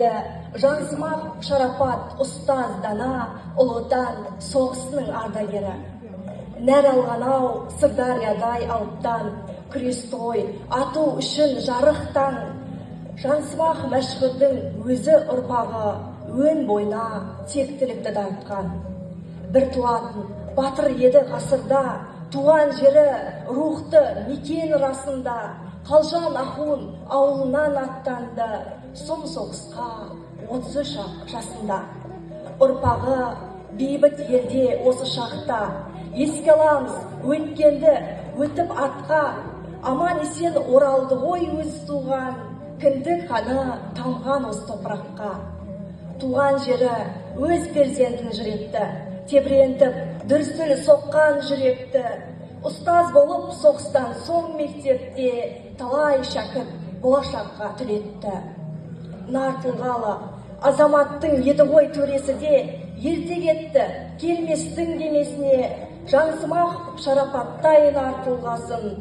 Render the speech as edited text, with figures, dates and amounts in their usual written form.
Жансымақ Шарапат ұстаз дана Ұлы Отан соғысының ардагері. Нәр алған-ау Сырдариядай алыптан, күрестой ату үшін жарықтан. Жансымақ мәшһүрдің өзі ұрпағы өн бойына тектілікті дарытқан. Бір туатын батыр еді ғасырда, туған жері рухты мекен расында. Қалжан Ахун ауылынан аттанды, сұм соғысқа 33 жасында. Ұрпағы бейбіт елде осы шақта, еске аламыз өткенді өтіп атқа, аман есен оралды ғой өз туған, кіндік қаны тамған осы топыраққа. Туған жері өз перзентін жүретті, тебірентіп дүрсіл соққан жүректі. Ұстаз болып соғыстан соң мектепте талай шәкірт болашаққа түлетті. Нартылғалы азаматтың еді ғой төресі де, ерте кетті келместің демесіне. Жансымақ Шарапаттай нартылғасын.